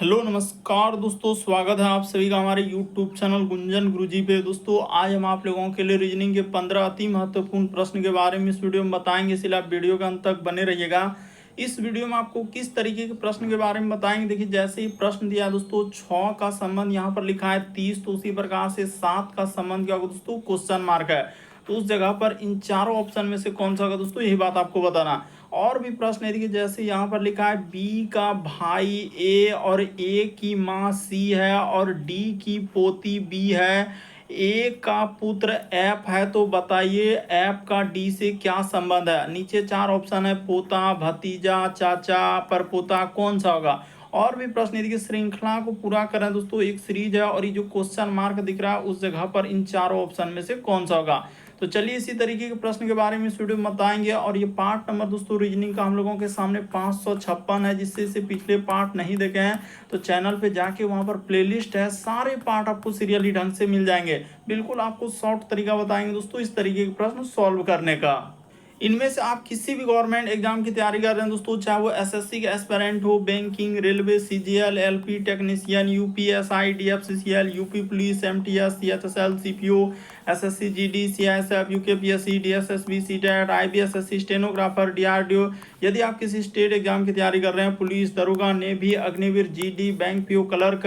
Hello नमस्कार दोस्तों, स्वागत है आप सभी का हमारे यूट्यूब चैनल गुंजन गुरुजी पे। दोस्तों आज हम आप लोगों के लिए रीजनिंग के 15 अति महत्वपूर्ण प्रश्न के बारे में इस वीडियो में बताएंगे, इसलिए आप वीडियो के अंत तक बने रहिएगा। इस वीडियो में आपको किस तरीके के प्रश्न के बारे में बताएंगे। देखिए जैसे ही प्रश्न दिया है दोस्तों, 6 का संबंध यहाँ पर लिखा है 30, तो उसी प्रकार से 7 का संबंध क्या होगा दोस्तों, क्वेश्चन मार्क है। तो उस जगह पर इन चारों ऑप्शन में से कौन सा होगा दोस्तों, यही बात आपको बताना। और भी प्रश्न है, देखिए जैसे यहाँ पर लिखा है बी का भाई ए और ए की माँ सी है और डी की पोती बी है, ए का पुत्र एफ है, तो बताइए एफ का डी से क्या संबंध है। नीचे चार ऑप्शन है, पोता, भतीजा, चाचा, परपोता, कौन सा होगा। और भी प्रश्न है, देखिए श्रृंखला को पूरा करें दोस्तों, एक सीरीज है और ये जो क्वेश्चन मार्क दिख रहा है उस जगह पर इन चारों ऑप्शन में से कौन सा होगा। तो चलिए इसी तरीके के प्रश्न के बारे में इस वीडियो में बताएंगे। और ये पार्ट नंबर दोस्तों रीजनिंग का हम लोगों के सामने 556 है, जिससे इसे पिछले पार्ट नहीं देखे हैं तो चैनल पे जाके वहां पर प्लेलिस्ट है, सारे पार्ट आपको सीरियली ढंग से मिल जाएंगे। बिल्कुल आपको शॉर्ट तरीका बताएंगे दोस्तों इस तरीके के प्रश्न सॉल्व करने का। इनमें से आप किसी भी गवर्नमेंट एग्जाम की तैयारी कर रहे हैं दोस्तों, चाहे वो एसएससी के एस्पिरेंट हो, banking, railway, CGL, LP technician, UPSI, DFCCL, UP police, MTS, CHSL, CPO, SSC GD, CISF, UKPSC, DSSB, CTET, IBSSC, stenographer, DRDO. यदि आप किसी स्टेट एग्जाम की तैयारी कर रहे हैं, पुलिस, दरोगा, navy, Agniveer, GD, bank PO clerk,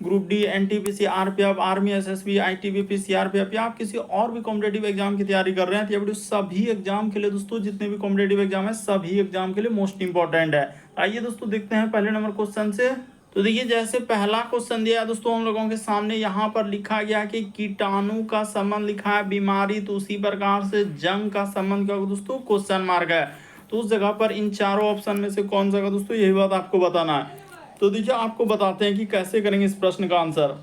group D, NTPC, RPF, army, SSB, ITBP, CRPF, या आप किसी और भी कॉम्पिटेटिव एग्जाम की तैयारी कर रहे हैं तो ये वीडियो सभी एग्जाम के लिए दोस्तों, जितने भी कॉम्पिटेटिव एग्जाम है सभी एग्जाम के लिए मोस्ट इंपॉर्टेंट है। आइए दोस्तों देखते हैं पहले नंबर क्वेश्चन से। तो देखिए जैसे पहला क्वेश्चन दिया है दोस्तों हम लोगों के सामने, यहाँ पर लिखा गया कि कीटाणु का संबंध लिखा है बीमारी, तो उसी प्रकार से जंग का संबंध क्या होगा दोस्तों, क्वेश्चन मार्क है। तो उस जगह पर इन चारों ऑप्शन में से कौन सा होगा दोस्तों, यही बात आपको बताना है। तो देखिए आपको बताते हैं कि कैसे करेंगे इस प्रश्न का आंसर।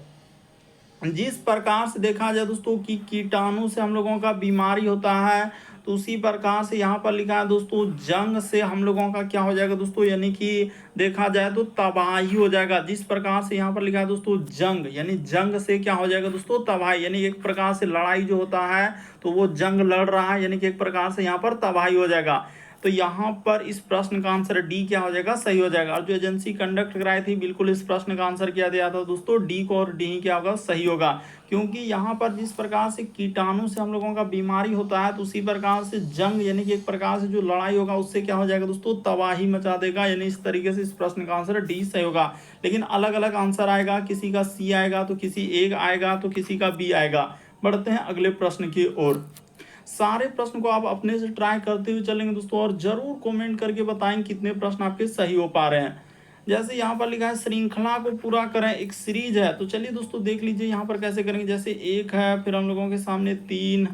जिस प्रकार से देखा जाए दोस्तों कि कीटाणु से हम लोगों का बीमारी होता है, तो उसी प्रकार से यहाँ पर लिखा है दोस्तों जंग से हम लोगों का क्या हो जाएगा दोस्तों, यानी कि देखा जाए तो तबाही हो जाएगा। जिस प्रकार से यहाँ पर लिखा है दोस्तों जंग, यानी जंग से क्या हो जाएगा दोस्तों, तबाही, यानी एक प्रकार से लड़ाई जो होता है तो वो जंग लड़ रहा है, यानी कि एक प्रकार से यहाँ पर तबाही हो जाएगा। तो यहाँ पर इस प्रश्न का आंसर डी क्या हो जाएगा, सही हो जाएगा। और जो एजेंसी कंडक्ट कराई थी बिल्कुल इस प्रश्न का आंसर क्या दिया था दोस्तों, डी को, और डी क्या होगा, सही होगा। क्योंकि यहाँ पर जिस प्रकार से कीटाणु से हम लोगों का बीमारी होता है, तो उसी प्रकार से जंग यानी कि एक प्रकार से जो लड़ाई होगा उससे क्या हो जाएगा दोस्तों, तबाही मचा देगा। यानी इस तरीके से इस प्रश्न का आंसर डी सही होगा। लेकिन अलग अलग आंसर आएगा, किसी का सी आएगा तो किसी एक आएगा तो किसी का बी आएगा। बढ़ते हैं अगले प्रश्न की ओर। सारे प्रश्न को आप अपने से ट्राई करते हुए चलेंगे दोस्तों, और जरूर कमेंट करके बताएं कितने प्रश्न आपके सही हो पा रहे हैं। जैसे यहाँ पर लिखा है श्रृंखला को पूरा करें, एक सीरीज है। तो चलिए दोस्तों देख लीजिए यहाँ पर कैसे करेंगे। जैसे एक है, फिर हम लोगों के सामने 3,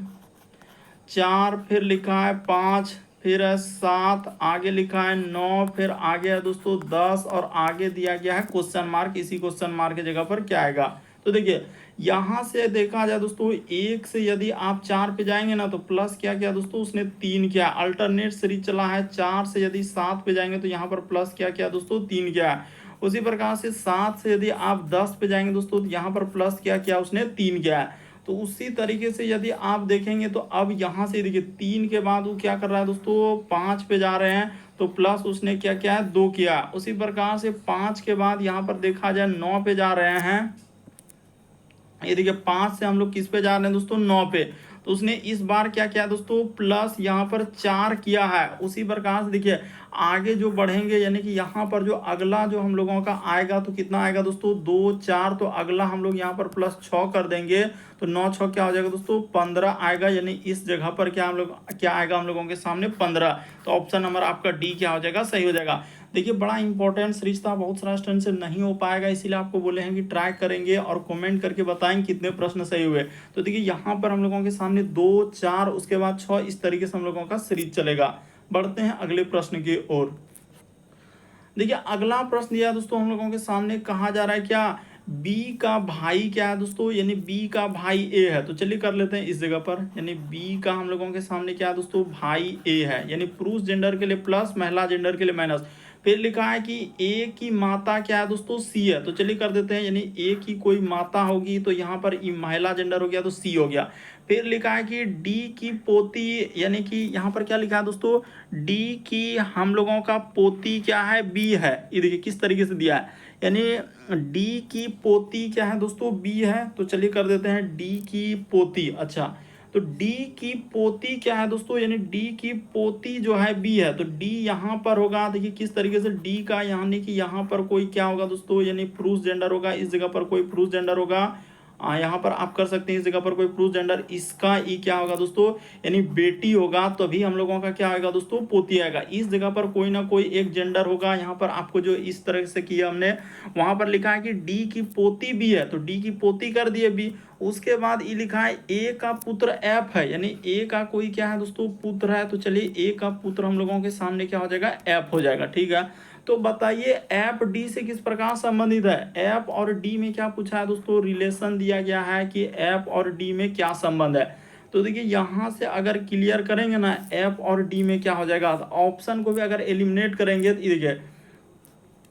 4, फिर लिखा है 5, फिर है 7, आगे लिखा है 9, फिर आगे है दोस्तों 10, और आगे दिया गया है क्वेश्चन मार्क। इसी क्वेश्चन मार्क की जगह पर क्या आएगा, तो देखिए यहाँ से देखा जाए दोस्तों, एक से यदि आप 4 पे जाएंगे ना तो प्लस क्या किया दोस्तों, उसने 3 किया, अल्टरनेट सीरीज चला है। 4 से यदि 7 पे जाएंगे तो यहाँ पर प्लस क्या किया दोस्तों, 3 किया। उसी प्रकार से 7 से यदि आप 10 पे जाएंगे दोस्तों तो यहाँ पर प्लस क्या किया, उसने 3 किया। तो उसी तरीके से यदि आप देखेंगे तो अब यहाँ से देखिए 3 के बाद वो क्या कर रहा है दोस्तों, 5 पे जा रहे हैं तो प्लस उसने क्या किया है, 2 किया। उसी प्रकार से 5 के बाद यहाँ पर देखा जाए 9 पे जा रहे हैं। ये देखिए 5 से हम लोग किस पे जा रहे हैं दोस्तों, 9 पे। तो उसने इस बार क्या किया दोस्तों, प्लस यहाँ पर 4 किया है। उसी प्रकार से देखिए आगे जो बढ़ेंगे, यानी कि यहाँ पर जो अगला जो हम लोगों का आएगा तो कितना आएगा दोस्तों, 2, 4, तो अगला हम लोग यहाँ पर प्लस 6 कर देंगे तो 9, 6 क्या हो जाएगा दोस्तों, 15 आएगा। यानी इस जगह पर क्या हम लोग क्या आएगा हम लोगों के सामने, 15। तो ऑप्शन नंबर आपका डी क्या हो जाएगा, सही हो जाएगा। देखिए बड़ा इंपॉर्टेंट सीरीज था, बहुत सारा स्टूडेंट से नहीं हो पाएगा, इसीलिए आपको बोले हैं कि ट्राई करेंगे और कमेंट करके बताएं कितने प्रश्न सही हुए। तो देखिए यहाँ पर हम लोगों के सामने 2, 4, उसके बाद 6, इस तरीके से हम लोगों का सीरीज चलेगा। बढ़ते हैं अगले प्रश्न की ओर। देखिए अगला प्रश्न दिया दोस्तों हम लोगों के सामने, कहा जा रहा है क्या, बी का भाई क्या है दोस्तों, यानी बी का भाई ए है। तो चलिए कर लेते हैं इस जगह पर, यानी बी का हम लोगों के सामने क्या है दोस्तों, भाई ए है। यानी पुरुष जेंडर के लिए प्लस, महिला जेंडर के लिए माइनस। फिर लिखा है कि ए की माता क्या है दोस्तों, सी है। तो चलिए कर देते हैं, यानी ए की कोई माता होगी तो यहाँ पर महिला जेंडर हो गया तो सी हो गया। फिर लिखा है कि डी की पोती, यानी कि यहाँ पर क्या लिखा है दोस्तों, डी की हम लोगों का पोती क्या है, बी है। ये देखिए किस तरीके से दिया है, यानी डी की पोती क्या है दोस्तों, बी है। तो चलिए कर देते हैं डी की पोती। अच्छा, तो डी की पोती क्या है दोस्तों, यानी डी की पोती जो है बी है। तो डी यहाँ पर होगा, देखिए किस तरीके से डी का, यानी कि यहाँ पर कोई क्या होगा दोस्तों, यानी पुरुष जेंडर होगा, इस जगह पर कोई पुरुष जेंडर होगा। यहाँ पर आप कर सकते हैं इस जगह पर कोई पुरुष जेंडर, इसका ई क्या होगा दोस्तों, यानी बेटी होगा, तभी हम लोगों का क्या आएगा दोस्तों, पोती आएगा। इस जगह पर कोई ना कोई एक जेंडर होगा। यहाँ पर आपको जो इस तरह से किया हमने, वहां पर लिखा है कि डी की पोती भी है, तो डी की पोती कर दिए बी। उसके बाद ये लिखा है ए का पुत्र एफ है, यानी ए का कोई क्या है दोस्तों, पुत्र है। तो चलिए ए का पुत्र हम लोगों के सामने क्या हो जाएगा, एफ हो जाएगा। ठीक है, तो बताइए एफ डी से किस प्रकार संबंधित है। एफ और डी में क्या पूछा है दोस्तों, रिलेशन दिया गया है कि एफ और डी में क्या संबंध है। तो देखिए यहाँ से अगर क्लियर करेंगे ना, एफ और डी में क्या हो जाएगा, ऑप्शन को भी अगर एलिमिनेट करेंगे तो देखिए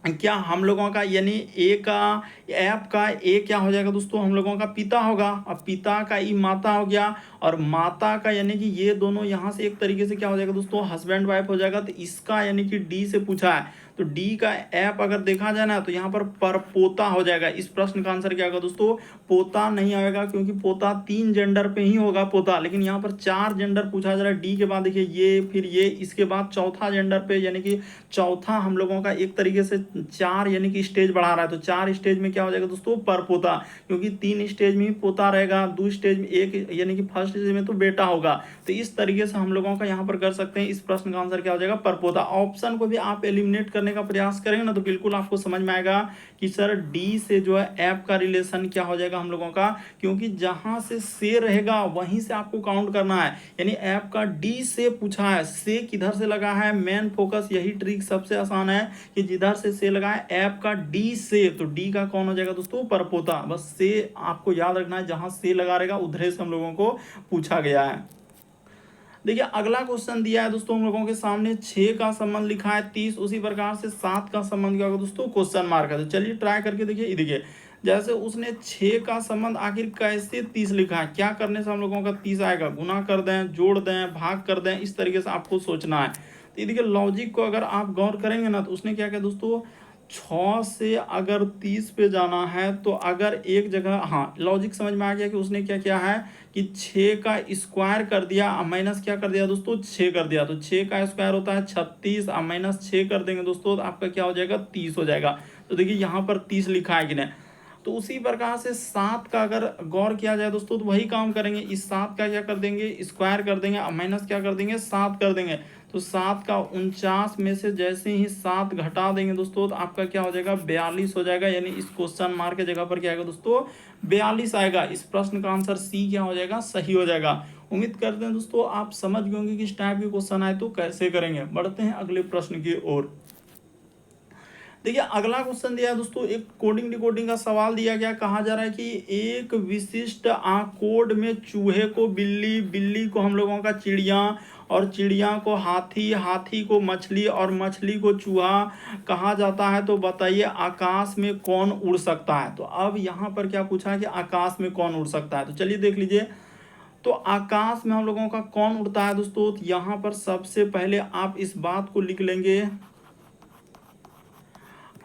क्या हम लोगों का, यानी ए का, एफ का ए क्या हो जाएगा दोस्तों, हम लोगों का पिता होगा। अब पिता का ई माता हो गया, और माता का यानी कि ये दोनों यहाँ से एक तरीके से क्या हो जाएगा दोस्तों, हस्बैंड वाइफ हो जाएगा। तो इसका यानी कि डी से पूछा है, तो डी का एफ अगर देखा जाए ना, तो यहाँ पर परपोता हो जाएगा। इस प्रश्न का आंसर क्या होगा दोस्तों, पोता नहीं आएगा, क्योंकि पोता 3 जेंडर पे ही होगा पोता, लेकिन यहाँ पर 4 जेंडर पूछा जा रहा है। डी के बाद देखिए ये, फिर ये, इसके बाद चौथा जेंडर पे, यानी कि चौथा हम लोगों का एक तरीके से 4 यानी कि स्टेज बढ़ा रहा है। तो 4 स्टेज में क्या हो जाएगा दोस्तों, परपोता, क्योंकि 3 स्टेज में ही पोता रहेगा, 2 स्टेज में एक, यानी कि फर्स्ट स्टेज में तो बेटा होगा। तो इस तरीके से हम लोगों का यहाँ पर कर सकते हैं। इस प्रश्न का आंसर क्या हो जाएगा, परपोता। ऑप्शन को भी आप एलिमिनेट करने का प्रयास करेंगे ना, तो बिल्कुल आपको समझ में आएगा कि सर डी से जो है एफ का रिलेशन क्या हो जाएगा हम लोगों का, क्योंकि जहां से रहेगा वहीं से आपको काउंट करना है। यानी एफ का डी से पूछा है, से किधर से लगा है, मेन फोकस, यही ट्रिक सबसे आसान है कि जिधर से लगा है एफ का डी से, तो डी का कौन हो जाएगा दोस्तों, परपोता। बस से आपको याद रखना है, जहां से लगा रहेगा उधर से हम लोगों को पूछा गया है। देखिए अगला क्वेश्चन दिया है दोस्तों हम लोगों के सामने, 6 का संबंध लिखा है 30, उसी प्रकार से 7 का संबंध क्या होगा दोस्तों, क्वेश्चन मार्क है। तो चलिए ट्राई करके देखिए। देखिए जैसे उसने 6 का संबंध आखिर कैसे 30 लिखा है, क्या करने से हम लोगों का 30 आएगा, गुना कर दें, जोड़ दें, भाग कर दें, इस तरीके से आपको सोचना है। तो देखिए लॉजिक को अगर आप गौर करेंगे ना, तो उसने क्या किया दोस्तों, 6 से अगर 30 पे जाना है, तो अगर एक जगह, हाँ लॉजिक समझ में आ गया कि उसने क्या किया है कि 6 का स्क्वायर कर दिया, अब माइनस क्या कर दिया दोस्तों, 6 कर दिया। तो 6 का स्क्वायर होता है 36, अब माइनस 6 कर देंगे दोस्तों, तो आपका क्या हो जाएगा, 30 हो जाएगा। तो देखिए यहाँ पर 30 लिखा है कि नहीं। तो उसी प्रकार से 7 का अगर गौर किया जाए दोस्तों, तो वही काम करेंगे, इस 7 का क्या कर देंगे, स्क्वायर कर देंगे, अब माइनस क्या कर देंगे, 7 कर देंगे। तो 7 का 49 में से जैसे ही 7 घटा देंगे दोस्तों, तो आपका क्या हो जाएगा, 42 हो जाएगा। यानी इस क्वेश्चन मार्क के जगह पर क्या आएगा दोस्तों, 42 आएगा। इस प्रश्न का आंसर सी क्या हो जाएगा, सही हो जाएगा। उम्मीद करते हैं दोस्तों आप समझ गए होंगे कि इस टाइप के क्वेश्चन आए तो कैसे करेंगे। बढ़ते हैं अगले प्रश्न की ओर। देखिए अगला क्वेश्चन दिया है दोस्तों, एक कोडिंग डिकोडिंग का सवाल दिया गया। कहा जा रहा है कि एक विशिष्ट कोड में चूहे को बिल्ली, बिल्ली को हम लोगों का चिड़िया, और चिड़िया को हाथी, हाथी को मछली, और मछली को चूहा कहा जाता है। तो बताइए आकाश में कौन उड़ सकता है। तो अब यहाँ पर क्या पूछा है कि आकाश में कौन उड़ सकता है। तो चलिए देख लीजिए, तो आकाश में हम लोगों का कौन उड़ता है दोस्तों। तो यहाँ पर सबसे पहले आप इस बात को लिख लेंगे,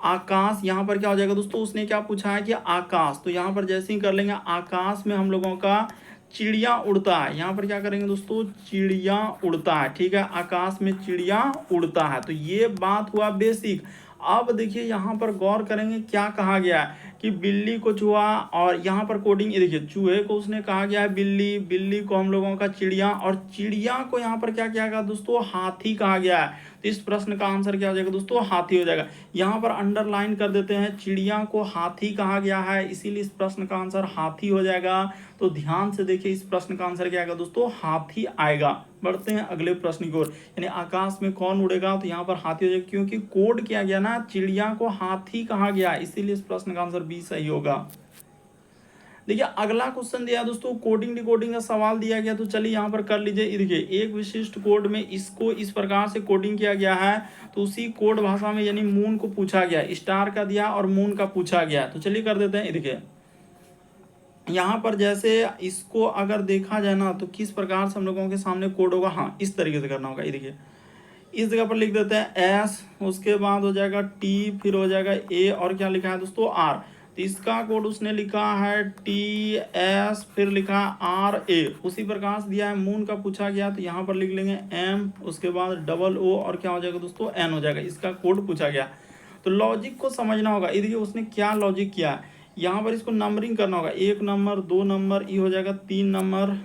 आकाश। यहाँ पर क्या हो जाएगा दोस्तों, उसने क्या पूछा है कि आकाश, तो यहाँ पर जैसे ही कर लेंगे, आकाश में हम लोगों का चिड़िया उड़ता है। यहाँ पर क्या करेंगे दोस्तों, चिड़िया उड़ता है। ठीक है, आकाश में चिड़िया उड़ता है। तो ये बात हुआ बेसिक। अब देखिए यहाँ पर गौर करेंगे क्या कहा गया है कि बिल्ली को चूहा, और यहाँ पर कोडिंग, ये देखिए चूहे को उसने कहा गया है बिल्ली, बिल्ली को हम लोगों का चिड़िया, और चिड़िया को यहाँ पर क्या किया गया दोस्तों, हाथी कहा गया है। तो इस प्रश्न का आंसर क्या हो जाएगा दोस्तों, हाथी हो जाएगा। यहाँ पर अंडरलाइन कर देते हैं, चिड़िया को हाथी कहा गया है, इसीलिए इस प्रश्न का आंसर हाथी हो जाएगा। तो ध्यान से देखिए, इस प्रश्न का आंसर क्या आएगा दोस्तों, हाथी आएगा। बढ़ते हैं अगले प्रश्न की ओर, यानी आकाश में कौन उड़ेगा, तो यहाँ पर हाथी हो जाएगा, क्योंकि कोड किया गया ना, चिड़िया को हाथी कहा गया, इसीलिए इस प्रश्न का आंसर बी सही होगा। देखिए अगला क्वेश्चन दिया है दोस्तों, कोडिंग डिकोडिंग का सवाल दिया गया, तो चलिए यहाँ पर कर लीजिए। ये देखिए एक विशिष्ट कोड में इसको इस प्रकार से कोडिंग किया गया है, तो उसी कोड भाषा में यानी मून को पूछा गया, स्टार का दिया और मून का पूछा गया। तो चलिए कर देते हैं। ये देखिए यहाँ पर जैसे इसको अगर देखा जाए ना, तो किस प्रकार से हम लोगों के सामने कोड होगा, हाँ इस तरीके से करना होगा। ये देखिए इस जगह पर लिख देते हैं एस, उसके बाद हो जाएगा टी, फिर हो जाएगा ए, और क्या लिखा है दोस्तों आर। तो इसका कोड उसने लिखा है टी एस, फिर लिखा है आर ए। उसी प्रकार से दिया है मून का पूछा गया, तो यहाँ पर लिख लेंगे एम, उसके बाद डबल ओ, और क्या हो जाएगा दोस्तों एन हो जाएगा। इसका कोड पूछा गया, तो लॉजिक को समझना होगा। ये देखिए उसने क्या लॉजिक किया है, यहाँ पर इसको नंबरिंग करना होगा, 1 नंबर 2 नंबर, ई हो जाएगा 3 नंबर,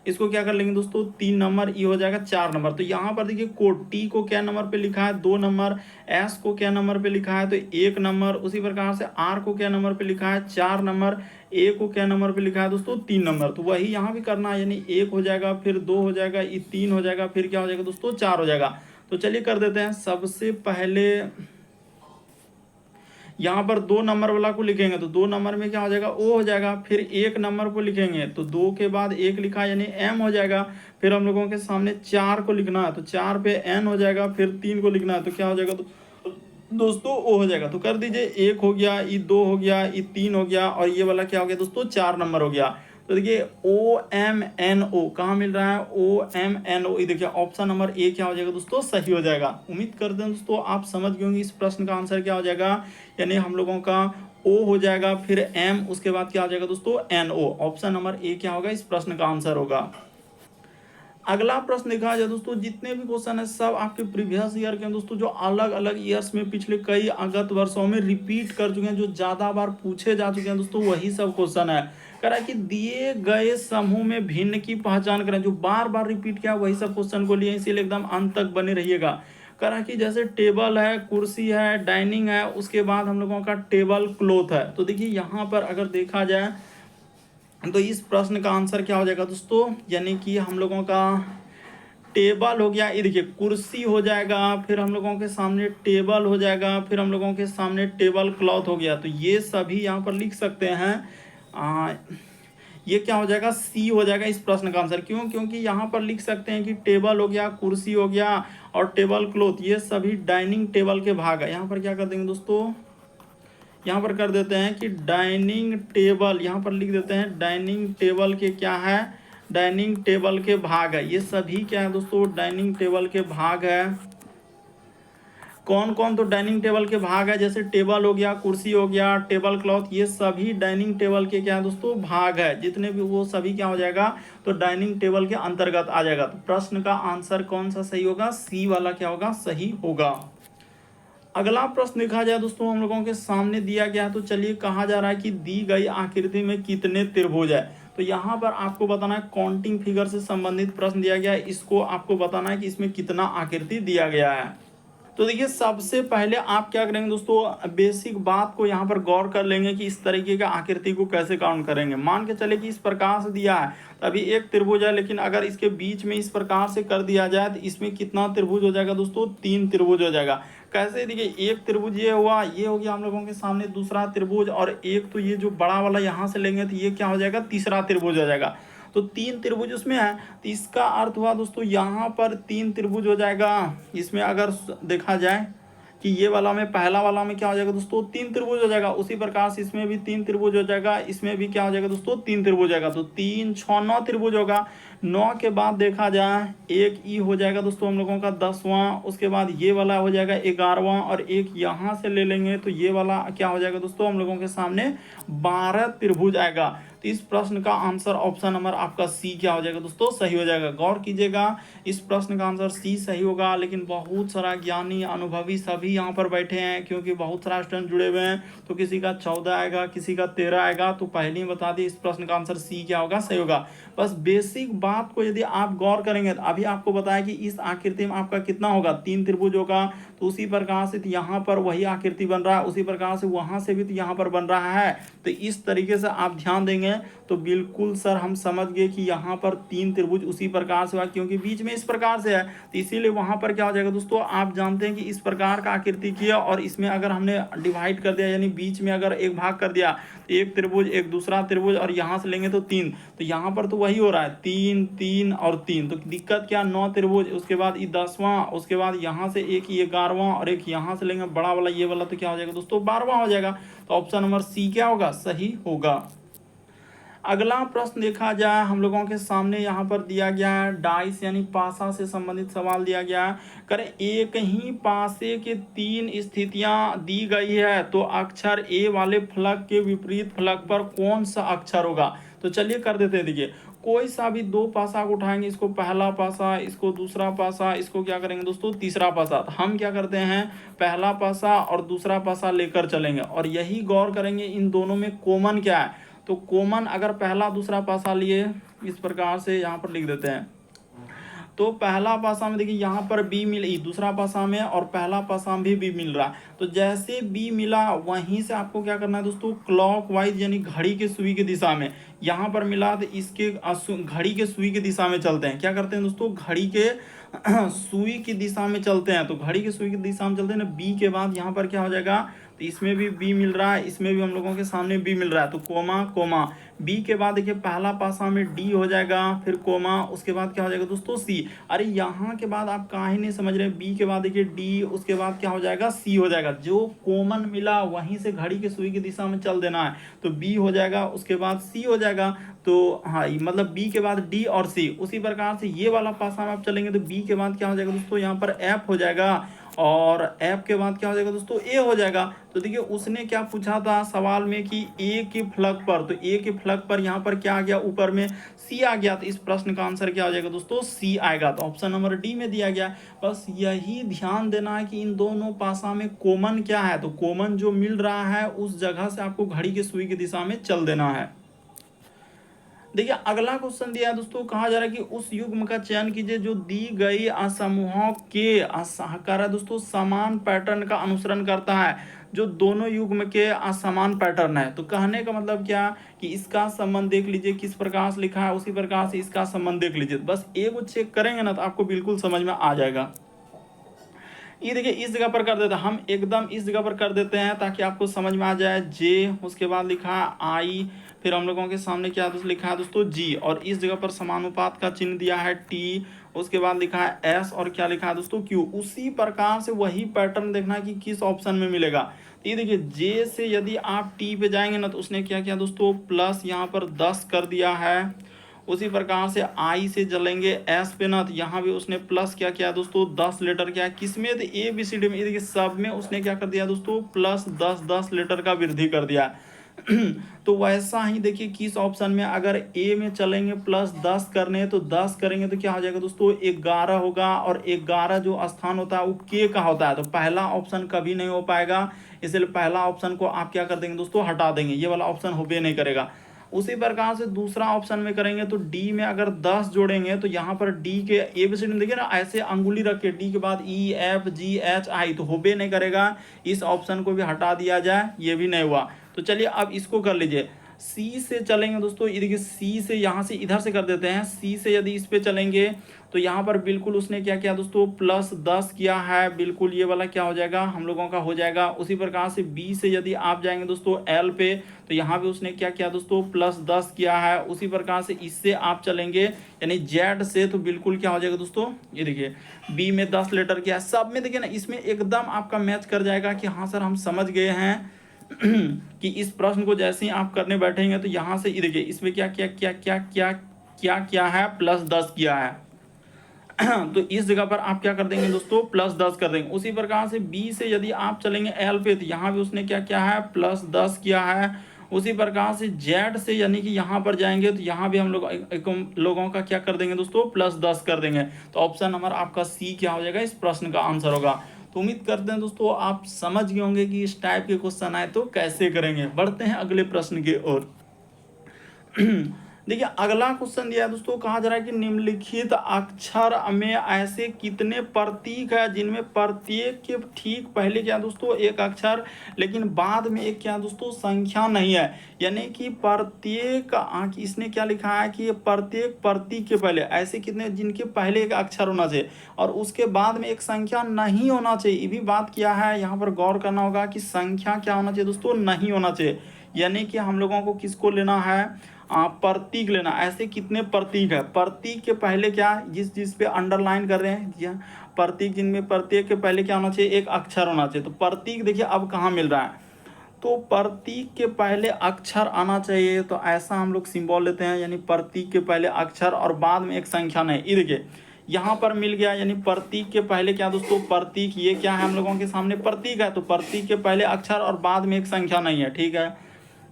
इसको क्या कर लेंगे दोस्तों 3 नंबर, ई हो जाएगा 4 नंबर। तो यहाँ पर देखिए कोड टी को क्या नंबर पे लिखा है 2 नंबर, एस को क्या नंबर पे लिखा है तो 1 नंबर, उसी प्रकार से आर को क्या नंबर पे लिखा है 4 नंबर, ए को क्या नंबर पे लिखा है दोस्तों 3 नंबर। तो वही यहाँ भी करना है, यानी 1 हो जाएगा, फिर 2 हो जाएगा, ई 3 हो जाएगा, फिर क्या हो जाएगा दोस्तों 4 हो जाएगा। तो चलिए कर देते हैं। सबसे पहले यहाँ पर 2 नंबर वाला को लिखेंगे, तो 2 नंबर में क्या हो जाएगा ओ हो जाएगा, फिर 1 नंबर को लिखेंगे, तो 2 के बाद 1 लिखा यानी एम हो जाएगा, फिर हम लोगों के सामने 4 को लिखना है, तो 4 पे एन हो जाएगा, फिर 3 को लिखना है, तो क्या हो जाएगा दोस्तों ओ हो जाएगा। तो कर दीजिए 1 हो गया, ई 2 हो गया, ई 3 हो गया, और ये वाला क्या हो गया दोस्तों 4 नंबर हो गया। तो देखिए ओ एम एन ओ कहाँ मिल रहा है, ओ एम एन ओ, ये देखिए ऑप्शन नंबर ए क्या हो जाएगा दोस्तों सही हो जाएगा। उम्मीद करते हैं दोस्तों आप समझ गए होंगे इस प्रश्न का आंसर क्या हो जाएगा, यानी हम लोगों का ओ हो जाएगा, फिर एम, उसके बाद क्या हो जाएगा दोस्तों N O. Option number A क्या होगा इस प्रश्न का आंसर होगा। अगला प्रश्न देखा जाए दोस्तों, जितने भी क्वेश्चन है सब आपके प्रीवियस ईयर के हैं दोस्तों, जो अलग अलग ईयर्स में पिछले कई अगस्त वर्षों में रिपीट कर चुके हैं, जो ज्यादा बार पूछे जा चुके हैं दोस्तों, वही सब क्वेश्चन है। कह रहा है कि दिए गए समूह में भिन्न की पहचान करें, जो बार बार रिपीट किया वही सब क्वेश्चन को लिए, इसीलिए एकदम अंत तक बने रहिएगा। कह रहा है कि जैसे टेबल है, कुर्सी है, डाइनिंग है, उसके बाद हम लोगों का टेबल क्लॉथ है। तो देखिए यहाँ पर अगर देखा जाए तो इस प्रश्न का आंसर क्या हो जाएगा दोस्तों, यानी कि हम लोगों का टेबल हो गया, ये देखिए कुर्सी हो जाएगा, फिर हम लोगों के सामने टेबल हो जाएगा, फिर हम लोगों के सामने टेबल क्लॉथ हो गया। तो ये सभी यहाँ पर लिख सकते हैं। ये क्या हो जाएगा सी हो जाएगा इस प्रश्न का आंसर। क्यों, क्योंकि यहाँ पर लिख सकते हैं कि टेबल हो गया, कुर्सी हो गया और टेबल क्लॉथ, ये सभी डाइनिंग टेबल के भाग है। यहाँ पर क्या कर देंगे दोस्तों, यहाँ पर कर देते हैं कि डाइनिंग टेबल, यहाँ पर लिख देते हैं डाइनिंग टेबल के क्या है, डाइनिंग टेबल के भाग है। ये सभी क्या है दोस्तों डाइनिंग टेबल के भाग है। कौन कौन, तो डाइनिंग टेबल के भाग है, जैसे टेबल हो गया, कुर्सी हो गया, टेबल क्लॉथ, ये सभी डाइनिंग टेबल के क्या है दोस्तों भाग है। जितने भी वो सभी क्या हो जाएगा तो डाइनिंग टेबल के अंतर्गत आ जाएगा। तो प्रश्न का आंसर कौन सा सही होगा, सी वाला क्या होगा सही होगा। अगला प्रश्न देखा जाए दोस्तों, हम लोगों के सामने दिया गया है, तो चलिए कहा जा रहा है कि दी गई आकृति में कितने त्रिभुज है। तो यहाँ पर आपको बताना है काउंटिंग फिगर से संबंधित प्रश्न दिया गया है, इसको आपको बताना है कि इसमें कितना आकृति दिया गया है। तो देखिए सबसे पहले आप क्या करेंगे दोस्तों, बेसिक बात को यहाँ पर गौर कर लेंगे कि इस तरीके का आकृति को कैसे काउंट करेंगे। मान के चले कि इस प्रकार से दिया है, तो अभी एक त्रिभुज है, लेकिन अगर इसके बीच में इस प्रकार से कर दिया जाए तो इसमें कितना त्रिभुज हो जाएगा दोस्तों 3 त्रिभुज हो जाएगा। कैसे, देखिए एक त्रिभुज ये हुआ, ये हो गया हम लोगों के सामने दूसरा त्रिभुज, और एक तो ये जो बड़ा वाला यहाँ से लेंगे तो ये क्या हो जाएगा तीसरा त्रिभुज हो जाएगा। तो 3 त्रिभुज उसमें है, तो इसका अर्थ हुआ दोस्तों यहाँ पर 3 त्रिभुज हो जाएगा। इसमें अगर देखा जाए कि ये वाला में पहला वाला में क्या हो जाएगा दोस्तों 3 त्रिभुज हो जाएगा, उसी प्रकार से इसमें भी 3 त्रिभुज हो जाएगा, इसमें भी क्या हो जाएगा दोस्तों 3 त्रिभुज हो जाएगा। तो 3 6 9 त्रिभुज होगा। 9 के बाद देखा जाए एक ई हो जाएगा दोस्तों हम लोगों का 10वां, उसके बाद ये वाला हो जाएगा 11वां, और एक यहाँ से ले लेंगे तो ये वाला क्या हो जाएगा दोस्तों हम लोगों के सामने 12 त्रिभुज आएगा। तो इस प्रश्न का आंसर ऑप्शन नंबर आपका सी क्या हो जाएगा दोस्तों सही हो जाएगा। गौर कीजिएगा इस प्रश्न का आंसर सी सही होगा, लेकिन बहुत सारा ज्ञानी अनुभवी सभी यहाँ पर बैठे हैं, क्योंकि बहुत सारा स्टूडेंट जुड़े हुए हैं, तो किसी का 14 आएगा, किसी का 13 आएगा। तो पहले ही बता दी इस प्रश्न का आंसर सी क्या होगा सही होगा। बस बेसिक बात को यदि आप गौर करेंगे तो अभी आपको बताया कि इस आकृति में आपका कितना होगा, 3 त्रिभुज होगा। तो उसी प्रकार से यहाँ पर वही आकृति बन रहा है, उसी प्रकार से वहां से भी तो यहाँ पर बन रहा है। तो इस तरीके से आप ध्यान देंगे तो बिल्कुल सर हम समझ गए कि यहाँ पर 3 त्रिभुज उसी प्रकार से हुआ, क्योंकि बीच में इस प्रकार से है तो इसीलिए वहां पर क्या हो जाएगा दोस्तों, आप जानते हैं कि इस प्रकार का आकृति किया और इसमें अगर हमने डिवाइड कर दिया यानी बीच में अगर एक भाग कर दिया, एक त्रिभुज एक दूसरा त्रिभुज और यहाँ से लेंगे तो 3, तो यहाँ पर तो वही हो रहा है 3 3 और 3। तो दिक्कत क्या, 9 त्रिभुज, उसके बाद ये 10वां, उसके बाद यहाँ से एक ये 11वां और एक यहाँ से लेंगे बड़ा वाला ये वाला, तो क्या हो जाएगा दोस्तों 12वां हो जाएगा। तो ऑप्शन नंबर सी क्या होगा, सही होगा। अगला प्रश्न देखा जाए हम लोगों के सामने यहाँ पर दिया गया है, डाइस यानी पासा से संबंधित सवाल दिया गया है। करें एक ही पासे के 3 स्थितियां दी गई है तो अक्षर ए वाले फलक के विपरीत फलक पर कौन सा अक्षर होगा। तो चलिए कर देते हैं। देखिए कोई सा भी 2 पासा को उठाएंगे, इसको पहला पासा, इसको दूसरा पासा, इसको क्या करेंगे दोस्तों तीसरा पासा। तो हम क्या करते हैं, पहला पासा और दूसरा पासा लेकर चलेंगे और यही गौर करेंगे इन दोनों में कॉमन क्या है। तो कॉमन अगर पहला दूसरा पासा लिए इस प्रकार से यहाँ पर लिख देते हैं, तो पहला पासा में देखिए यहाँ पर बी मिली दूसरा पासा में और पहला पासा में भी मिल रहा है। तो जैसे बी मिला वहीं से आपको क्या करना है दोस्तों, क्लॉकवाइज यानी घड़ी के सुई की दिशा में, यहाँ पर मिला तो इसके घड़ी के सुई की दिशा में चलते हैं। क्या करते हैं दोस्तों, घड़ी के सुई की दिशा में चलते हैं। तो घड़ी की सुई की दिशा में चलते हैं ना, बी के बाद यहाँ पर क्या हो जाएगा, तो इसमें भी बी मिल रहा है, इसमें भी हम लोगों के सामने बी मिल रहा है। तो कोमा कोमा बी के बाद देखिए पहला पासा में डी हो जाएगा, फिर कोमा, उसके बाद क्या हो जाएगा दोस्तों सी। अरे यहाँ के बाद आप काहे नहीं समझ रहे, बी के बाद देखिए डी, उसके बाद क्या हो जाएगा सी हो जाएगा। जो कॉमन मिला वहीं से घड़ी के सुई की दिशा में चल देना है। तो बी हो जाएगा, उसके बाद सी हो जाएगा। तो हाँ मतलब बी के बाद डी और सी। उसी प्रकार से ये वाला पासा में आप चलेंगे तो बी के बाद क्या हो जाएगा दोस्तों, यहाँ पर एफ हो जाएगा और एफ के बाद क्या हो जाएगा दोस्तों, ए हो जाएगा। तो देखिए उसने क्या पूछा था सवाल में कि ए के फलक पर, तो ए के फलक पर यहाँ पर क्या आ गया, ऊपर में सी आ गया। तो इस प्रश्न का आंसर क्या हो जाएगा दोस्तों, सी आएगा। तो ऑप्शन नंबर डी में दिया गया। बस यही ध्यान देना है कि इन दोनों पासा में कॉमन क्या है। तो कॉमन जो मिल रहा है उस जगह से आपको घड़ी की सुई की दिशा में चल देना है। देखिए अगला क्वेश्चन दिया है दोस्तों, कहा जा रहा है कि उस युग्म का चयन कीजिए जो दी गई असमूहों के असहकार है दोस्तों समान पैटर्न का अनुसरण करता है, जो दोनों युग्म के असमान पैटर्न है। तो कहने का मतलब क्या कि इसका संबंध देख लीजिए किस प्रकार से लिखा है, उसी प्रकार से इसका संबंध देख लीजिए। बस एक चेक करेंगे ना तो आपको बिल्कुल समझ में आ जाएगा। ये देखिए इस जगह पर कर देते हैं हम, एकदम इस जगह पर कर देते हैं ताकि आपको समझ में आ जाए। जे, उसके बाद लिखा है आई, फिर हम लोगों के सामने क्या लिखा है दोस्तों जी, और इस जगह पर समानुपात का चिन्ह दिया है टी, उसके बाद लिखा है एस और क्या लिखा है दोस्तों क्यू। उसी प्रकार से वही पैटर्न देखना है कि किस ऑप्शन में मिलेगा। तो ये देखिए जे से यदि आप टी पे जाएंगे ना तो उसने क्या किया दोस्तों, प्लस यहाँ पर 10 कर दिया है। उसी प्रकार से आई से चलेंगे एस पे ना, तो यहाँ भी उसने प्लस क्या किया दोस्तों 10 लेटर क्या किसमें, तो ए बी सी डी में देखिए सब में उसने क्या कर दिया दोस्तों प्लस 10 लेटर का वृद्धि कर दिया। तो वैसा ही देखिए किस ऑप्शन में अगर ए में चलेंगे प्लस 10 करने, तो 10 करेंगे तो क्या हो जाएगा दोस्तों 11 होगा, और 11 जो स्थान होता है वो के का होता है। तो पहला ऑप्शन कभी नहीं हो पाएगा, इसलिए पहला ऑप्शन को आप क्या कर देंगे दोस्तों हटा देंगे, ये वाला ऑप्शन होबे नहीं करेगा। उसी प्रकार से दूसरा ऑप्शन में करेंगे तो डी में अगर 10 जोड़ेंगे तो यहाँ पर डी के एबीसीडी में देखिए ना ऐसे अंगुली रख के डी के बाद E F G H I, तो होबे नहीं करेगा। इस ऑप्शन को भी हटा दिया जाए, ये भी नहीं हुआ। तो चलिए अब इसको कर लीजिए, सी से चलेंगे दोस्तों, ये देखिए सी से यहाँ से इधर से कर देते हैं। सी से यदि इस पे चलेंगे तो यहाँ पर बिल्कुल उसने क्या किया दोस्तों प्लस 10 किया है, बिल्कुल ये वाला क्या हो जाएगा हम लोगों का हो जाएगा। उसी प्रकार से बी से यदि आप जाएंगे दोस्तों एल पे, तो यहाँ पे उसने क्या किया दोस्तों प्लस 10 किया है। उसी प्रकार से इससे आप चलेंगे यानी जेड से, तो बिल्कुल क्या हो जाएगा दोस्तों, ये देखिए बी में 10 लेटर किया है। सब में देखिए ना इसमें एकदम आपका मैच कर जाएगा कि हाँ सर हम समझ गए हैं कि इस प्रश्न को जैसे ही आप करने बैठेंगे तो यहाँ से देखिए इसमें क्या क्या क्या क्या क्या क्या क्या है प्लस 10 किया है। तो इस जगह पर आप क्या कर देंगे दोस्तों प्लस 10 कर देंगे। उसी प्रकार से बी से यदि आप चलेंगे एल पे, तो यहाँ भी उसने क्या किया है प्लस 10 किया है। उसी प्रकार से जेड से यानी कि यहाँ पर जाएंगे तो यहाँ भी हम लोगों का क्या कर देंगे दोस्तों प्लस 10 कर देंगे। तो ऑप्शन नंबर आपका सी क्या हो जाएगा, इस प्रश्न का आंसर होगा। तो उम्मीद करते हैं दोस्तों आप समझ गए होंगे कि इस टाइप के क्वेश्चन आए तो कैसे करेंगे। बढ़ते हैं अगले प्रश्न की ओर। देखिए अगला क्वेश्चन दिया है दोस्तों, कहा जा रहा है कि निम्नलिखित अक्षर में ऐसे कितने प्रतीक है जिनमें प्रत्येक के ठीक पहले क्या है दोस्तों एक अक्षर, लेकिन बाद में एक क्या है दोस्तों संख्या नहीं है। यानी कि प्रत्येक इसने क्या लिखा है कि प्रत्येक प्रतीक के पहले ऐसे कितने जिनके पहले एक अक्षर होना चाहिए और उसके बाद में एक संख्या नहीं होना चाहिए। ये भी बात किया है, यहाँ पर गौर करना होगा कि संख्या क्या होना चाहिए दोस्तों, नहीं होना चाहिए। यानी कि हम लोगों को किसको लेना है, प्रतीक लेना। ऐसे कितने प्रतीक है, प्रतीक के पहले क्या जिस पे अंडरलाइन कर रहे हैं जी, प्रतीक जिनमें प्रत्येक के पहले क्या होना चाहिए एक अक्षर होना चाहिए। तो प्रतीक देखिए अब कहाँ मिल रहा है, तो प्रतीक के पहले अक्षर आना चाहिए। तो ऐसा हम लोग सिंबल लेते हैं, यानी प्रतीक के पहले अक्षर और बाद में एक संख्या नहीं। ये देखिए यहाँ पर मिल गया, यानी प्रतीक के पहले क्या दोस्तों प्रतीक, ये क्या है हम लोगों के सामने प्रतीक है, तो प्रतीक के पहले अक्षर और बाद में एक संख्या नहीं है, ठीक है।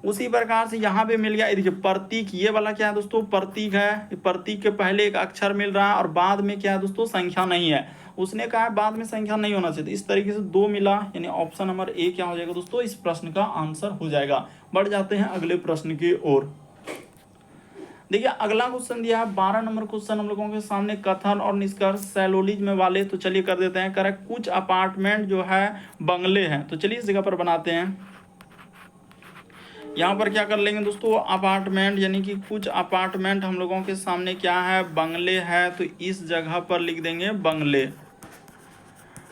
उसी प्रकार से यहाँ पे मिल गया, देखिए प्रतीक ये वाला क्या है दोस्तों प्रतीक है, प्रतीक के पहले एक अक्षर मिल रहा है और बाद में क्या है दोस्तों संख्या नहीं है। उसने कहा है बाद में संख्या नहीं होना चाहिए, तो इस तरीके से दो मिला, यानी ऑप्शन नंबर ए क्या हो जाएगा दोस्तों इस प्रश्न का आंसर हो जाएगा। बढ़ जाते हैं अगले प्रश्न की ओर। देखिए अगला क्वेश्चन दिया है 12 नंबर क्वेश्चन हम लोगों के सामने, कथन और निष्कर्ष सैलोलिज्म वाले। तो चलिए कर देते हैं करेक्ट। कुछ अपार्टमेंट जो है बंगले हैं, तो चलिए इस जगह पर बनाते हैं। यहाँ पर क्या कर लेंगे दोस्तों अपार्टमेंट, यानी कि कुछ अपार्टमेंट हम लोगों के सामने क्या है बंगले है, तो इस जगह पर लिख देंगे बंगले।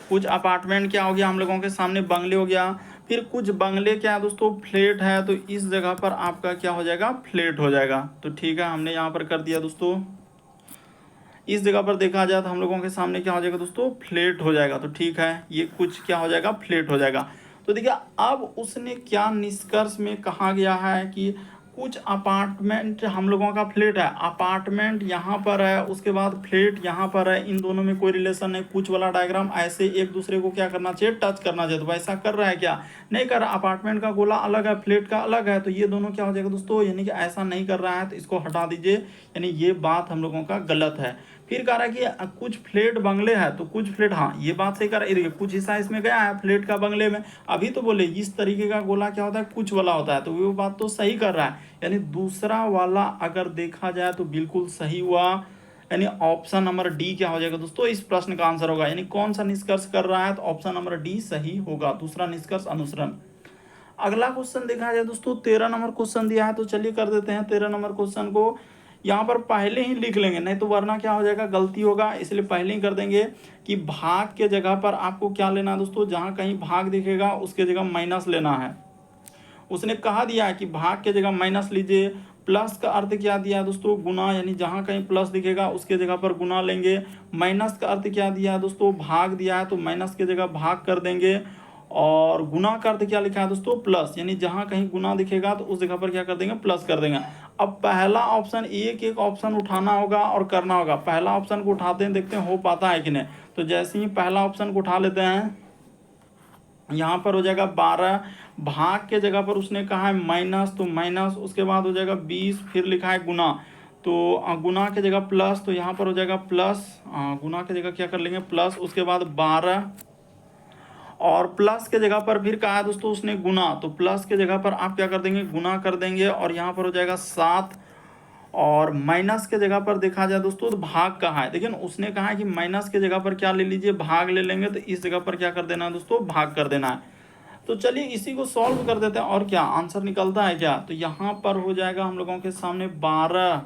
कुछ अपार्टमेंट क्या हो गया हम लोगों के सामने बंगले हो गया। फिर कुछ बंगले क्या है दोस्तों फ्लैट है, तो इस जगह पर आपका क्या हो जाएगा फ्लैट हो जाएगा। तो ठीक है हमने यहाँ पर कर दिया दोस्तों, इस जगह पर देखा जाए तो हम लोगों के सामने क्या हो जाएगा दोस्तों फ्लैट हो जाएगा। तो ठीक है ये कुछ क्या हो जाएगा फ्लैट हो जाएगा। तो देखिए अब उसने क्या निष्कर्ष में कहा गया है कि कुछ अपार्टमेंट हम लोगों का फ्लैट है, अपार्टमेंट यहाँ पर है, उसके बाद फ्लैट यहाँ पर है, इन दोनों में कोई रिलेशन नहीं। कुछ वाला डायग्राम ऐसे एक दूसरे को क्या करना चाहिए टच करना चाहिए, तो वैसा कर रहा है क्या नहीं कर रहा। अपार्टमेंट का गोला अलग है फ्लैट का अलग है, तो ये दोनों क्या हो जाएगा दोस्तों, यानी कि ऐसा नहीं कर रहा है, तो इसको हटा दीजिए, यानी ये बात हम लोगों का गलत है। फिर कह रहा है कि कुछ फ्लैट बंगले हैं, तो कुछ फ्लैट, हाँ ये बात सही कर रहा है। देखिए कुछ हिस्सा इसमें गया है फ्लैट का बंगले में, अभी तो बोले इस तरीके का गोला क्या होता है कुछ वाला होता है, तो वो बात तो सही कर रहा है। यानी दूसरा वाला अगर देखा जाए तो बिल्कुल सही हुआ, यानी ऑप्शन नंबर डी क्या हो जाएगा दोस्तों इस प्रश्न का आंसर होगा। यानी कौन सा निष्कर्ष कर रहा है, तो ऑप्शन नंबर डी सही होगा, दूसरा निष्कर्ष अनुसरण। अगला क्वेश्चन देखा जाए दोस्तों 13 नंबर क्वेश्चन दिया है, तो चलिए कर देते हैं 13 नंबर क्वेश्चन को। यहाँ पर पहले ही लिख लेंगे, नहीं तो वरना क्या हो जाएगा गलती होगा, इसलिए पहले ही कर देंगे कि भाग के जगह पर आपको क्या लेना है दोस्तों, जहाँ कहीं भाग दिखेगा उसके जगह माइनस लेना है। उसने कहा दिया है कि भाग के जगह माइनस लीजिए। प्लस का अर्थ क्या दिया है दोस्तों गुना, यानी जहाँ कहीं प्लस दिखेगा उसके जगह पर गुना लेंगे। माइनस का अर्थ क्या दिया है दोस्तों भाग दिया है, तो माइनस के जगह भाग कर देंगे। और गुना का अर्थ क्या लिखा है दोस्तों प्लस, यानी जहाँ कहीं गुना दिखेगा तो उस जगह पर क्या कर देंगे प्लस कर देंगे। अब पहला ऑप्शन एक एक ऑप्शन उठाना होगा और करना होगा। पहला ऑप्शन को उठाते हैं, देखते हैं हो पाता है कि नहीं। तो जैसे ही पहला ऑप्शन को उठा लेते हैं, यहाँ पर हो जाएगा 12, भाग के जगह पर उसने कहा है माइनस, तो माइनस, उसके बाद हो जाएगा 20, फिर लिखा है गुना, तो गुना के जगह प्लस, तो यहाँ पर हो जाएगा प्लस, गुना के जगह क्या कर लेंगे प्लस, उसके बाद 12 और प्लस के जगह पर फिर कहा है दोस्तों उसने गुना, तो प्लस के जगह पर आप क्या कर देंगे गुना कर देंगे, और यहाँ पर हो जाएगा 7। और माइनस के जगह पर देखा जाए दोस्तों तो भाग कहाँ है, देखिए उसने कहा है कि माइनस के जगह पर क्या ले लीजिए भाग ले लेंगे, तो इस जगह पर क्या कर देना है दोस्तों भाग कर देना है। तो चलिए इसी को सॉल्व कर देते हैं, और क्या आंसर निकलता है क्या, तो यहाँ पर हो जाएगा हम लोगों के सामने 12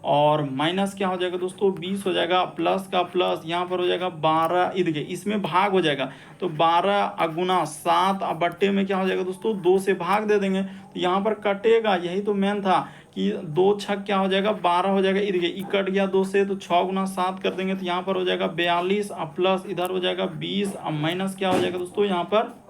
और माइनस क्या हो जाएगा दोस्तों 20 हो जाएगा, प्लस का प्लस यहाँ पर हो जाएगा 12, ये देखिए इसमें भाग हो जाएगा, तो 12 अगुना 7 बट्टे में क्या हो जाएगा दोस्तों 2 से भाग दे देंगे, तो यहाँ पर कटेगा, यही तो मेन था कि 2 छक क्या हो जाएगा 12 हो जाएगा, ये देखिए ई कट गया 2 से, तो 6 गुना 7 कर देंगे, तो यहाँ पर हो जाएगा 42 प्लस इधर हो जाएगा 20, अब माइनस क्या हो जाएगा दोस्तों यहाँ पर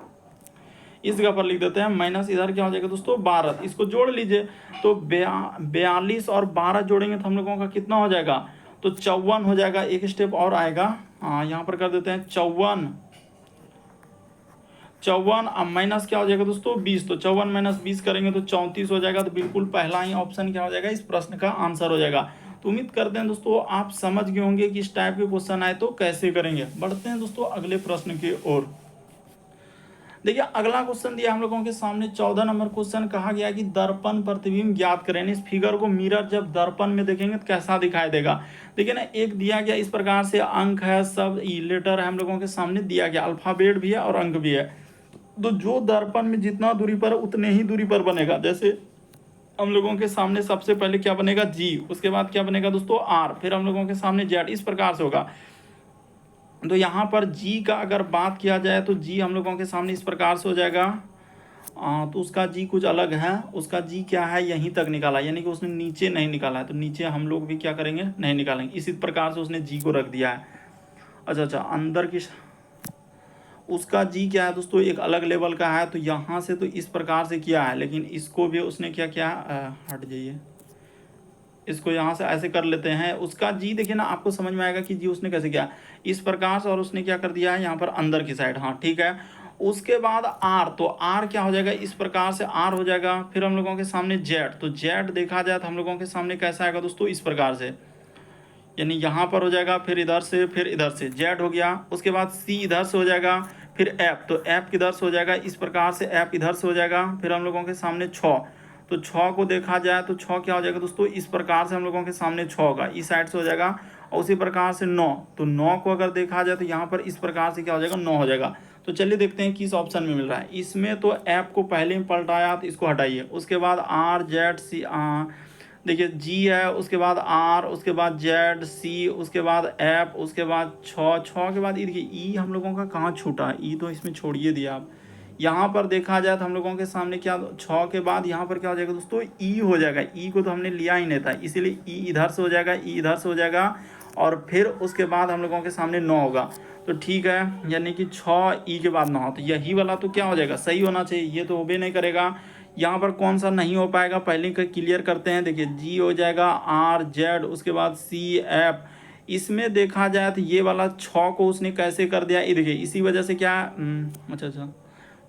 इस जगह पर लिख देते हैं माइनस, इधर क्या हो जाएगा दोस्तों 12, इसको जोड़ लीजिए, तो 42 और 12 जोड़ेंगे तो हम लोगों का कितना हो जाएगा, तो 54 हो जाएगा। एक स्टेप और आएगा, यहाँ पर कर देते हैं 54 अब माइनस क्या हो जाएगा दोस्तों 20, तो 54 माइनस 20 करेंगे तो 34 हो जाएगा। तो बिल्कुल पहला ही ऑप्शन क्या हो जाएगा इस प्रश्न का आंसर हो जाएगा। तो उम्मीद करते हैं दोस्तों आप समझ गए होंगे कि इस टाइप के क्वेश्चन आए तो कैसे करेंगे। बढ़ते हैं दोस्तों अगले प्रश्न की ओर। देखिए अगला क्वेश्चन दिया हम लोगों के सामने 14 नंबर क्वेश्चन, कहा गया कि दर्पण प्रतिबिंब ज्ञात करें। इस फिगर को मिरर जब दर्पण में देखेंगे तो कैसा दिखाई देगा। देखिए ना, एक दिया गया इस प्रकार से अंक है, सब लेटर है हम लोगों के सामने दिया गया, अल्फाबेट भी है और अंक भी है। तो जो दर्पण में जितना दूरी पर उतने ही दूरी पर बनेगा। जैसे हम लोगों के सामने सबसे पहले क्या बनेगा जी, उसके बाद क्या बनेगा दोस्तों आर, फिर हम लोगों के सामने जेड, इस प्रकार से होगा। तो यहाँ पर जी का अगर बात किया जाए तो जी हम लोगों के सामने इस प्रकार से हो जाएगा। तो उसका जी कुछ अलग है, उसका जी क्या है, यहीं तक निकाला, यानी कि उसने नीचे नहीं निकाला है, तो नीचे हम लोग भी क्या करेंगे, नहीं निकालेंगे। इसी प्रकार से उसने जी को रख दिया है। अच्छा, अंदर की उसका जी क्या है दोस्तों, एक अलग लेवल का है, तो यहाँ से तो इस प्रकार से किया है, लेकिन इसको भी उसने क्या किया, हट जाइए, इसको यहाँ से ऐसे कर लेते हैं। उसका जी देखिए ना, आपको समझ में आएगा कि जी उसने कैसे किया, इस प्रकार से, और उसने क्या कर दिया है यहाँ पर अंदर की साइड। हाँ ठीक है। उसके बाद आर, तो आर क्या हो जाएगा, इस प्रकार से आर हो जाएगा। फिर हम लोगों के सामने जेड, तो जेड देखा जाए तो हम लोगों के सामने कैसा आएगा दोस्तों, इस प्रकार से, यानी यहाँ पर हो जाएगा, फिर इधर से, फिर इधर से जेड हो गया। उसके बाद सी इधर से हो जाएगा, फिर एफ, तो एफ किधर से हो जाएगा, इस प्रकार से एफ इधर से हो जाएगा। फिर हम लोगों के सामने छ, तो छ को देखा जाए तो छ क्या हो जाएगा दोस्तों, इस प्रकार से हम लोगों के सामने छ होगा, इस साइड से हो जाएगा। और उसी प्रकार से नौ, तो नौ को अगर देखा जाए तो यहाँ पर इस प्रकार से क्या हो जाएगा, नौ हो जाएगा। तो चलिए देखते हैं किस ऑप्शन में मिल रहा है। इसमें तो एफ को पहले में पलटाया, तो इसको हटाइए। उसके बाद आर जेड सी, देखिए जी है, उसके बाद आर, उसके बाद जेड सी, उसके बाद एफ, उसके बाद छ के बाद ई, देखिए ई हम लोगों का कहाँ छूटा है, ई तो इसमें छोड़िए दिया आप। यहाँ पर देखा जाए तो हम लोगों के सामने क्या, छ के बाद यहाँ पर क्या हो जाएगा दोस्तों, ई हो जाएगा। ई को तो हमने लिया ही नहीं था, इसीलिए ई इधर से हो जाएगा, ई इधर से हो जाएगा, और फिर उसके बाद हम लोगों के सामने नौ होगा। तो ठीक है, यानी कि छ ई के बाद नौ, तो यही वाला तो क्या हो जाएगा, सही होना चाहिए। ये तो होबे नहीं करेगा। यहाँ पर कौन सा नहीं हो पाएगा, पहले का क्लियर करते हैं। देखिए जी हो जाएगा, आर जेड, उसके बाद सी एफ। इसमें देखा जाए तो ये वाला छ को उसने कैसे कर दिया, ये देखिए, इसी वजह से क्या, अच्छा,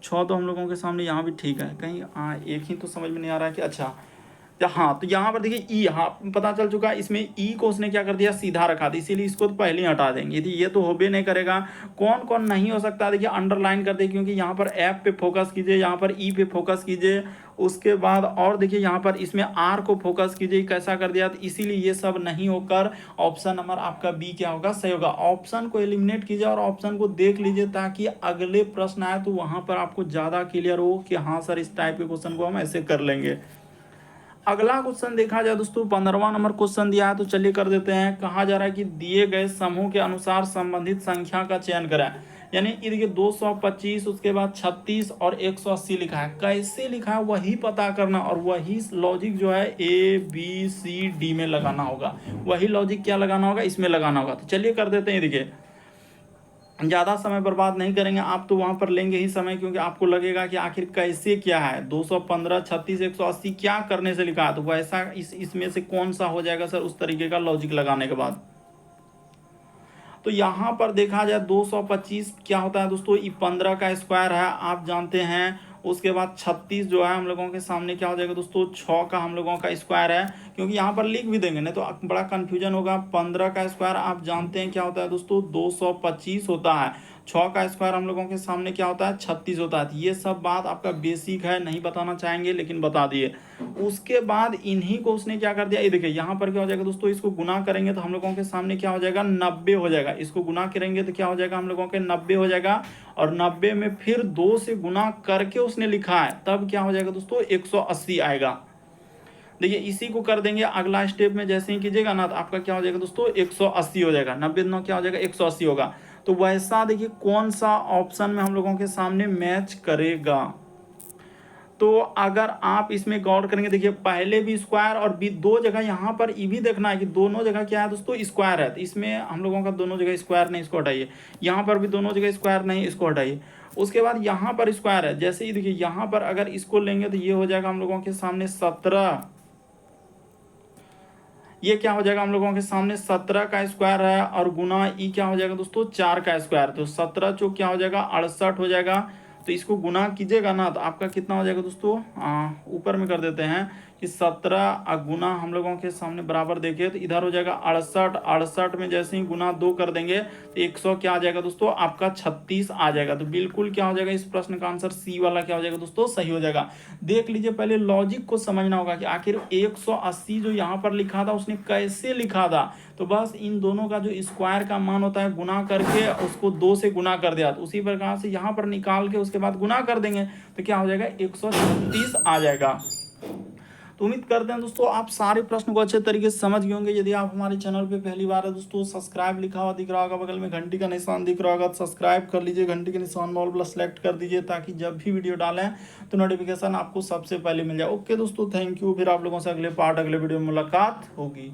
छ तो हम लोगों के सामने यहाँ भी ठीक है, कहीं एक ही तो समझ में नहीं आ रहा है कि, अच्छा हाँ, तो यहाँ पर देखिए ई, हाँ पता चल चुका है, इसमें ई को उसने क्या कर दिया, सीधा रखा था, इसीलिए इसको तो पहले ही हटा देंगे। ये तो होबे नहीं करेगा। कौन कौन नहीं हो सकता, देखिए अंडरलाइन कर दे, क्योंकि यहाँ पर एफ पे फोकस कीजिए, यहाँ पर ई पे फोकस कीजिए। उसके बाद और देखिए यहाँ पर इसमें आर को फोकस कीजिए, कैसा कर दिया, तो इसीलिए ये सब नहीं होकर ऑप्शन नंबर आपका बी क्या होगा, सही होगा। ऑप्शन को एलिमिनेट कीजिए और ऑप्शन को देख लीजिए, ताकि अगले प्रश्न आए तो वहाँ पर आपको ज़्यादा क्लियर हो कि हाँ सर, इस टाइप के क्वेश्चन को हम ऐसे कर लेंगे। अगला क्वेश्चन देखा जाए दोस्तों, 15वां नंबर क्वेश्चन दिया है, तो चलिए कर देते हैं। कहा जा रहा है कि दिए गए समूह के अनुसार संबंधित संख्या का चयन करें। यानी ये देखिए 225, उसके बाद 36 और 180 लिखा है। कैसे लिखा है वही पता करना, और वही लॉजिक जो है ए बी सी डी में लगाना होगा। वही लॉजिक क्या लगाना होगा, इसमें लगाना होगा। तो चलिए कर देते हैं। देखिए ज़्यादा समय बर्बाद नहीं करेंगे, आप तो वहाँ पर लेंगे ही समय, क्योंकि आपको लगेगा कि आखिर कैसे क्या है, 215, 36, 180 क्या करने से लिखा है, तो वैसा इसमें से कौन सा हो जाएगा सर, उस तरीके का लॉजिक लगाने के बाद। तो यहाँ पर देखा जाए 225 क्या होता है दोस्तों, ये 15 का स्क्वायर है, आप जानते हैं। उसके बाद 36 जो है हम लोगों के सामने क्या हो जाएगा दोस्तों, 6 का हम लोगों का स्क्वायर है, क्योंकि यहाँ पर लिख भी देंगे नहीं तो बड़ा कन्फ्यूजन होगा। 15 का स्क्वायर आप जानते हैं क्या होता है दोस्तों, 225 होता है। 6 का स्क्वायर हम लोगों के सामने क्या होता है, 36 होता है। ये सब बात आपका बेसिक है, नहीं बताना चाहेंगे लेकिन बता दिए। उसके बाद इन्हीं को उसने क्या कर दिया, ये देखिए यहाँ पर क्या हो जाएगा दोस्तों, इसको गुना करेंगे तो हम लोगों के सामने क्या हो जाएगा, 90 हो जाएगा। इसको गुना करेंगे तो क्या हो जाएगा, हम लोगों के 90 हो जाएगा। और 90 में फिर 2 से गुना करके उसने लिखा है, तब क्या हो जाएगा दोस्तों, 180 आएगा। देखिए इसी को कर देंगे अगला स्टेप में, जैसे ही कीजिएगा ना, तो आपका क्या हो जाएगा दोस्तों, 180 हो जाएगा। 90 9 क्या हो जाएगा, 180 होगा। तो वैसा देखिए कौन सा ऑप्शन में हम लोगों के सामने मैच करेगा। तो अगर आप इसमें गौर करेंगे, देखिए पहले भी स्क्वायर और भी दो जगह, यहाँ पर ये भी देखना है कि दोनों जगह क्या है दोस्तों, स्क्वायर है। तो इसमें हम लोगों का दोनों जगह स्क्वायर नहीं, इसको हटाइए। यहाँ पर भी दोनों जगह स्क्वायर नहीं, इसको हटाइए। उसके बाद यहाँ पर स्क्वायर है, जैसे ही देखिए यहाँ पर अगर इसको लेंगे तो ये हो जाएगा हम लोगों के सामने 17। ये क्या हो जाएगा हम लोगों के सामने 17 का स्क्वायर है, और गुना ई क्या हो जाएगा दोस्तों, 4 का स्क्वायर। तो 17 चौक क्या हो जाएगा, 68 हो जाएगा। तो इसको गुना कीजिएगा ना, तो आपका कितना हो जाएगा दोस्तों, ऊपर में कर देते हैं, कि 17 गुना हम लोगों के सामने बराबर देखे तो इधर हो जाएगा 68, 68 में जैसे ही गुना 2 कर देंगे तो 100 क्या आ जाएगा दोस्तों, आपका 36 आ जाएगा। तो बिल्कुल क्या हो जाएगा, इस प्रश्न का आंसर सी वाला क्या हो जाएगा दोस्तों, सही हो जाएगा। देख लीजिए, पहले लॉजिक को समझना होगा कि आखिर 180 जो यहाँ पर लिखा था उसने कैसे लिखा था। तो बस इन दोनों का जो स्क्वायर का मान होता है गुना करके उसको 2 से गुना कर दिया, तो उसी प्रकार से यहाँ पर निकाल के उसके बाद गुना कर देंगे तो क्या हो जाएगा, 136 आ जाएगा। तो उम्मीद करते हैं दोस्तों आप सारे प्रश्न को अच्छे तरीके से समझ गए होंगे। यदि आप हमारे चैनल पे पहली बार है दोस्तों, सब्सक्राइब लिखा हुआ दिख रहा होगा, बगल में घंटी का निशान दिख रहा होगा, तो सब्सक्राइब कर लीजिए, घंटी के निशान में ऑल प्लस सेलेक्ट कर दीजिए ताकि जब भी वीडियो डालें तो नोटिफिकेशन आपको सबसे पहले मिल जाए। ओके दोस्तों, थैंक यू। फिर आप लोगों से अगले वीडियो में मुलाकात होगी।